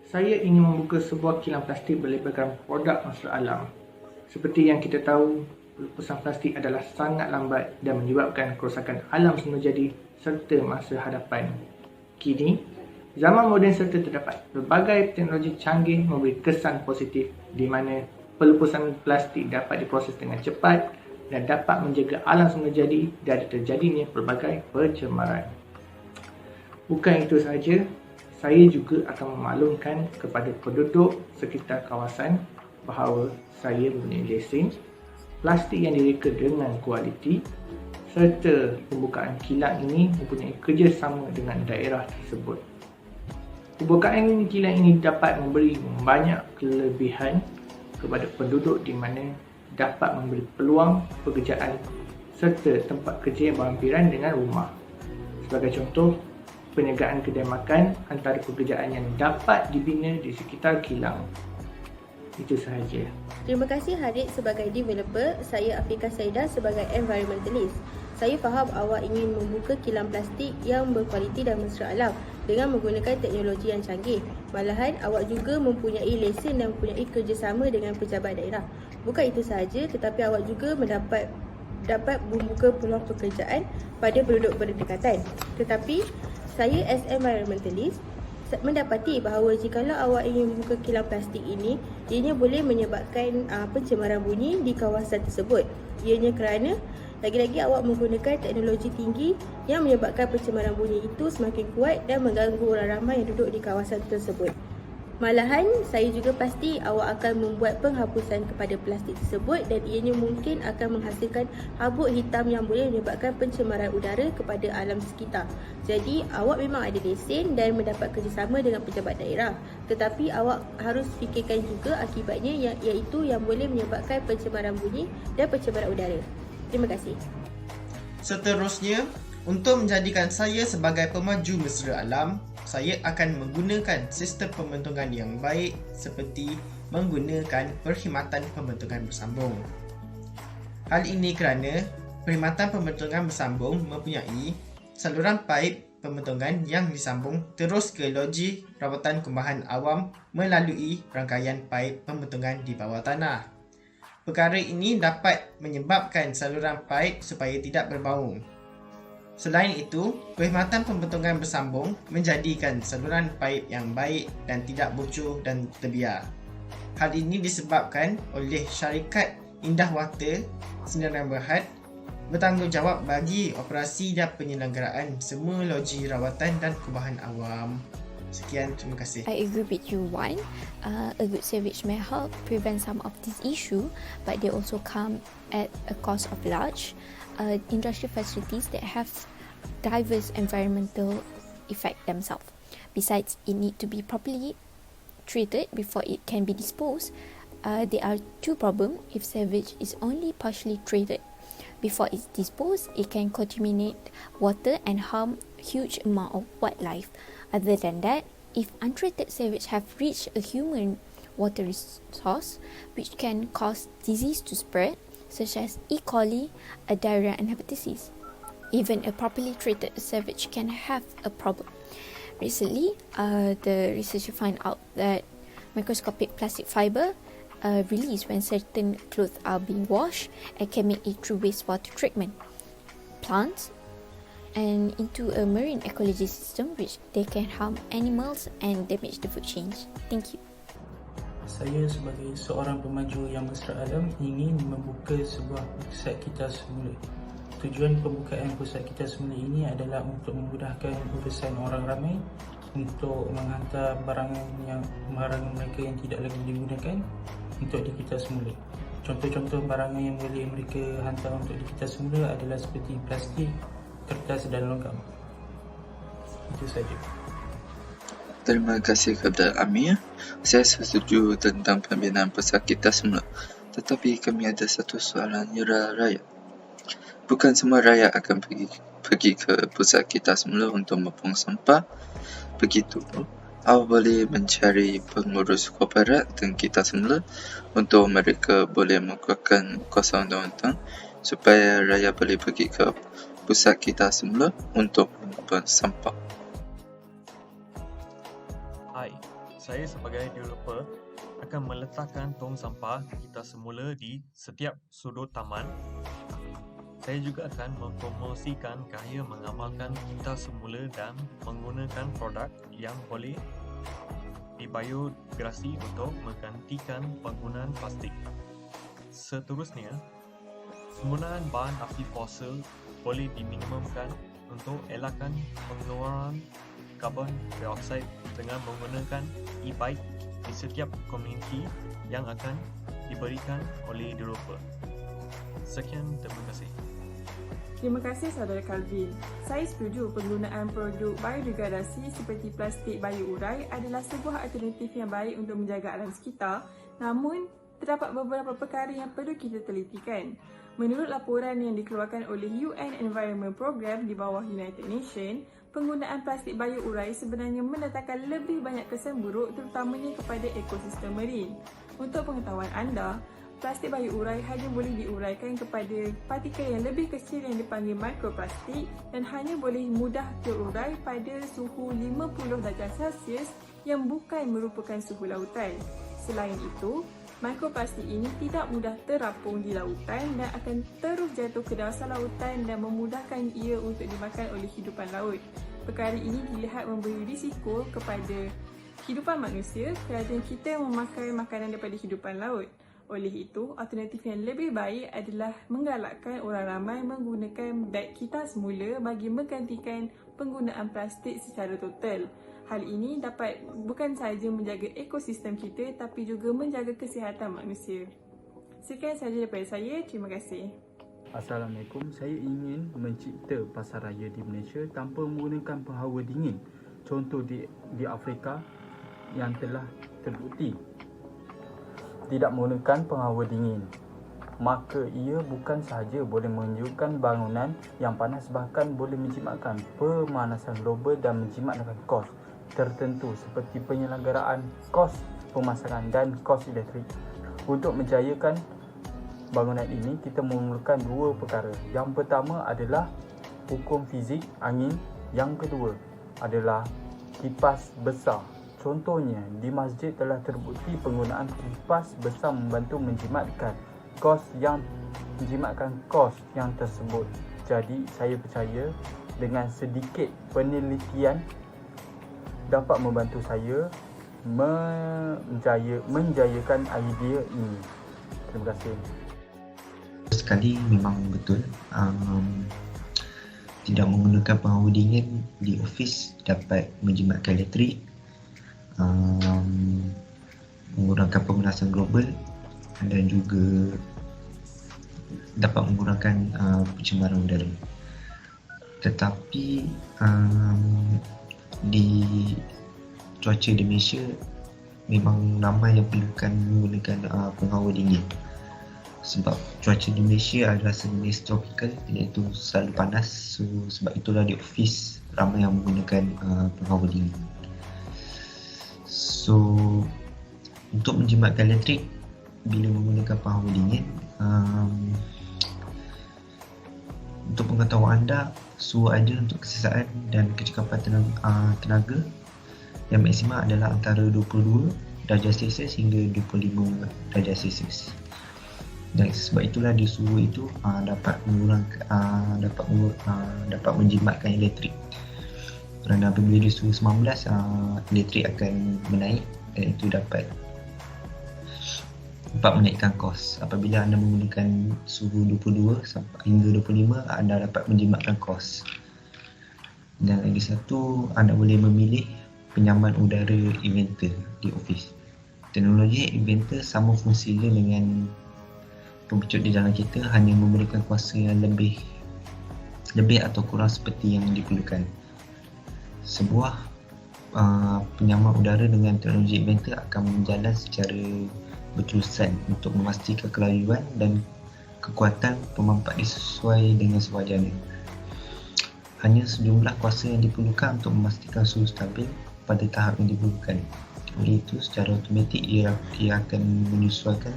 Saya ingin membuka sebuah kilang plastik berlabelkan produk mesra alam. Seperti yang kita tahu, pelupusan plastik adalah sangat lambat dan menyebabkan kerosakan alam semula jadi serta masa hadapan. Kini, zaman moden serta terdapat berbagai teknologi canggih memberi kesan positif di mana pelupusan plastik dapat diproses dengan cepat dan dapat menjaga alam semula jadi dari terjadinya pelbagai pencemaran. Bukan itu sahaja, saya juga akan memaklumkan kepada penduduk sekitar kawasan bahawa saya mempunyai lesen, plastik yang direka dengan kualiti serta pembukaan kilang ini mempunyai kerjasama dengan daerah tersebut. Pembukaan kilang ini dapat memberi banyak kelebihan kepada penduduk di mana dapat memberi peluang pekerjaan serta tempat kerja yang berhampiran dengan rumah. Sebagai contoh, penjagaan kedai makan antara pekerjaan yang dapat dibina di sekitar kilang. Itu sahaja. Terima kasih Harid sebagai developer, saya Afika Saida sebagai environmentalist. Saya faham awak ingin membuka kilang plastik yang berkualiti dan mesra alam dengan menggunakan teknologi yang canggih. Malahan awak juga mempunyai lesen dan mempunyai kerjasama dengan pejabat daerah. Bukan itu sahaja, tetapi awak juga dapat membuka peluang pekerjaan pada penduduk berdekatan. Tetapi saya as environmentalist mendapati bahawa jikalau awak ingin membuka kilang plastik ini, ianya boleh menyebabkan pencemaran bunyi di kawasan tersebut. Ianya kerana lagi-lagi awak menggunakan teknologi tinggi yang menyebabkan pencemaran bunyi itu semakin kuat dan mengganggu orang ramai yang duduk di kawasan tersebut. Malahan, saya juga pasti awak akan membuat penghapusan kepada plastik tersebut dan ianya mungkin akan menghasilkan habuk hitam yang boleh menyebabkan pencemaran udara kepada alam sekitar. Jadi, awak memang ada lesen dan mendapat kerjasama dengan pejabat daerah. Tetapi awak harus fikirkan juga akibatnya iaitu yang boleh menyebabkan pencemaran bunyi dan pencemaran udara. Terima kasih. Seterusnya, untuk menjadikan saya sebagai pemaju mesra alam, saya akan menggunakan sistem pembentungan yang baik seperti menggunakan perkhidmatan pembentungan bersambung. Hal ini kerana perkhidmatan pembentungan bersambung mempunyai saluran paip pembentungan yang disambung terus ke loji rawatan kumbahan awam melalui rangkaian paip pembentungan di bawah tanah. Perkara ini dapat menyebabkan saluran paip supaya tidak berbau. Selain itu, perkhidmatan pembentungan bersambung menjadikan saluran paip yang baik dan tidak bocor dan terbiar. Hal ini disebabkan oleh syarikat Indah Water Sdn Bhd bertanggungjawab bagi operasi dan penyelenggaraan semua loji rawatan dan kumbahan awam. Sekian, terima kasih. I agree with you, Wan. A good service may help prevent some of this issue, but they also come at a cost of large industrial facilities that have diverse environmental effect themselves. Besides, it need to be properly treated before it can be disposed. There are two problems. If sewage is only partially treated before it's disposed, it can contaminate water and harm huge amount of wildlife. Other than that, if untreated sewage have reached a human water resource, which can cause disease to spread, such as E. coli, diarrhea and hepatitis. Even a properly treated sewage can have a problem. Recently, the researcher find out that microscopic plastic fiber released when certain clothes are being washed and can make it through wastewater treatment plants and into a marine ecology system, which they can harm animals and damage the food chain. Thank you. Saya sebagai seorang pemaju yang mesra alam ingin membuka sebuah pusat kita semula. Tujuan pembukaan pusat kita semula ini adalah untuk memudahkan urusan orang ramai untuk menghantar barang mereka yang tidak lagi digunakan untuk di kita semula. Contoh-contoh barangan yang boleh mereka hantar untuk di kita semula adalah seperti plastik, kertas dan logam. Itu saja. Terima kasih kepada Amir. Saya setuju tentang pembinaan pusat kita semula. Tetapi kami ada satu soalan rakyat. Bukan semua rakyat akan pergi ke pusat kita semula untuk membuang sampah. Begitu, awak boleh mencari pengurus korporat dan kita semula untuk mereka boleh mengeluarkan kuasa undang-undang supaya rakyat boleh pergi ke pusat kita semula untuk membuang sampah. Hai, saya sebagai developer akan meletakkan tong sampah kita semula di setiap sudut taman. Saya juga akan mempromosikan gaya mengamalkan kita semula dan menggunakan produk yang boleh dibiodegrasi untuk menggantikan penggunaan plastik. Seterusnya, penggunaan bahan aktif fosil boleh diminimumkan untuk elakkan pengeluaran karbon dioksida dengan menggunakan e-bike di setiap komuniti yang akan diberikan oleh developer. Sekian, terima kasih. Terima kasih saudara Calvin. Saya setuju penggunaan produk biodegradasi seperti plastik biourai adalah sebuah alternatif yang baik untuk menjaga alam sekitar. Namun, terdapat beberapa perkara yang perlu kita telitikan. Menurut laporan yang dikeluarkan oleh UN Environment Programme di bawah United Nations, penggunaan plastik biourai sebenarnya mendatangkan lebih banyak kesan buruk terutamanya kepada ekosistem marin. Untuk pengetahuan anda, plastik biourai hanya boleh diuraikan kepada partikel yang lebih kecil yang dipanggil mikroplastik dan hanya boleh mudah terurai pada suhu 50 darjah Celsius yang bukan merupakan suhu lautan. Selain itu, mikroplastik ini tidak mudah terapung di lautan dan akan terus jatuh ke dasar lautan dan memudahkan ia untuk dimakan oleh hidupan laut. Perkara ini dilihat memberi risiko kepada kehidupan manusia kerana kita memakan makanan daripada hidupan laut. Oleh itu, alternatif yang lebih baik adalah menggalakkan orang ramai menggunakan beg kita semula bagi menggantikan penggunaan plastik secara total. Hal ini dapat bukan sahaja menjaga ekosistem kita tapi juga menjaga kesihatan manusia. Sekian sahaja daripada saya. Terima kasih. Assalamualaikum, saya ingin mencipta pasar raya di Malaysia tanpa menggunakan penghawa dingin. Contoh di Afrika yang telah terbukti tidak menggunakan penghawa dingin, maka ia bukan sahaja boleh menunjukkan bangunan yang panas, bahkan boleh menjimatkan pemanasan global dan menjimatkan kos tertentu seperti penyelenggaraan kos pemasaran dan kos elektrik. Untuk menjayakan bangunan ini, kita memerlukan dua perkara. Yang pertama adalah hukum fizik angin, yang kedua adalah kipas besar. Contohnya, di masjid telah terbukti penggunaan kipas besar membantu menjimatkan kos yang tersebut. Jadi, saya percaya dengan sedikit penelitian dapat membantu saya menjayakan idea ini. Terima kasih. Sekali memang betul, tidak menggunakan penghawa dingin di ofis dapat menjimatkan elektrik, mengurangkan pemanasan global dan juga dapat mengurangkan pencemaran udara. Tetapi di cuaca di Malaysia memang ramai yang perlukan menggunakan penghawa dingin, sebab cuaca di Malaysia adalah sejenis tropikal, iaitu selalu panas. Sebab itulah di ofis ramai yang menggunakan penghawa dingin. So, untuk menjimatkan elektrik bila menggunakan penghawa dingin, untuk pengetahuan anda, suhu ideal untuk kesesaan dan kecekapan tenaga yang maksimal adalah antara 22 darjah Celsius hingga 25 darjah Celsius. Dan sebab itulah di suhu itu dapat menjimatkan elektrik. Kerana apabila di suhu 19, elektrik akan menaik dan itu dapat menaikkan kos. Apabila anda menggunakan suhu 22 sampai hingga 25, anda dapat menjimatkan kos. Dan lagi satu, anda boleh memilih penyaman udara inverter di ofis. Teknologi inverter sama fungsinya dengan pempecut di dalam kereta, hanya memberikan kuasa yang lebih atau kurang seperti yang diperlukan. Sebuah penyaman udara dengan teknologi inverter akan berjalan secara berterusan untuk memastikan kelajuan dan kekuatan pemampat sesuai dengan sewajarnya. Hanya sejumlah kuasa yang diperlukan untuk memastikan suhu stabil pada tahap yang diperlukan. Oleh itu, secara automatik ia akan menyesuaikan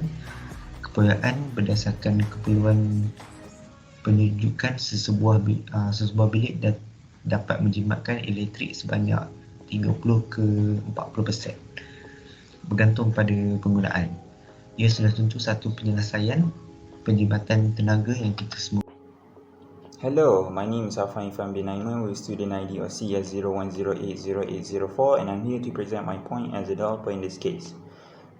keperluan berdasarkan keperluan penyejukan sesebuah bilik dan dapat menjimatkan elektrik sebanyak 30 ke 40%. bergantung pada penggunaan. Ia sudah tentu satu penyelesaian penjimatan tenaga yang kita semua. Hello, my name is Afan Ifan bin Aiman with student ID of CS01080804 and I'm here to present my point as a developer in this case.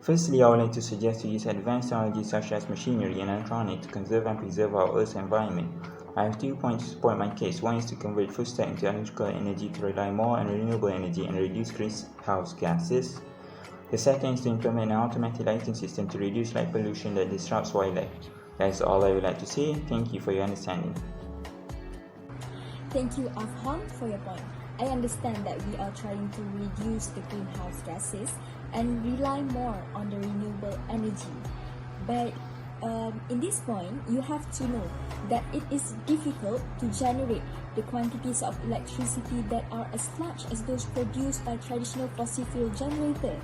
Firstly, I would like to suggest to use advanced technologies such as machinery and electronics to conserve and preserve our Earth's environment. I have 2 points to support my case. One is to convert food stack into electrical energy to rely more on renewable energy and reduce greenhouse gases. The second is to implement an automatic lighting system to reduce light pollution that disrupts wildlife. That is all I would like to say. Thank you for your understanding. Thank you, Afham, for your point. I understand that we are trying to reduce the greenhouse gases and rely more on the renewable energy. But in this point, you have to know that it is difficult to generate the quantities of electricity that are as large as those produced by traditional fossil fuel generator.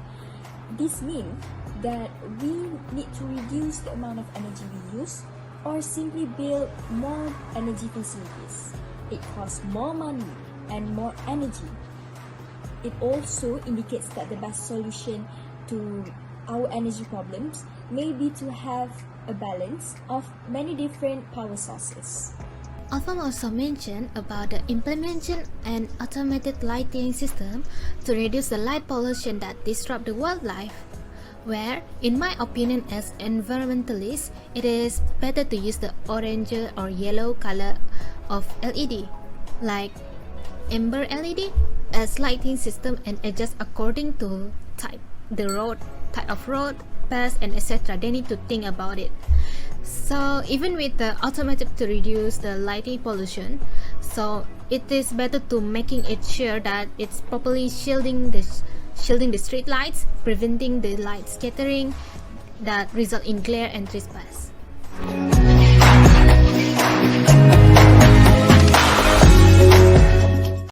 This means that we need to reduce the amount of energy we use or simply build more energy facilities. It costs more money and more energy. It also indicates that the best solution to our energy problems may be to have a balance of many different power sources. Afam also mentioned about the implementation and automated lighting system to reduce the light pollution that disrupt the wildlife. Where, in my opinion as environmentalist, it is better to use the orange or yellow color of LED, like amber LED, as lighting system and adjust according to type of road, pass, and etc. They need to think about it. So even with the automatic to reduce the lighting pollution, so it is better to making it sure that it's properly shielding the street lights, preventing the light scattering that result in glare and trespass.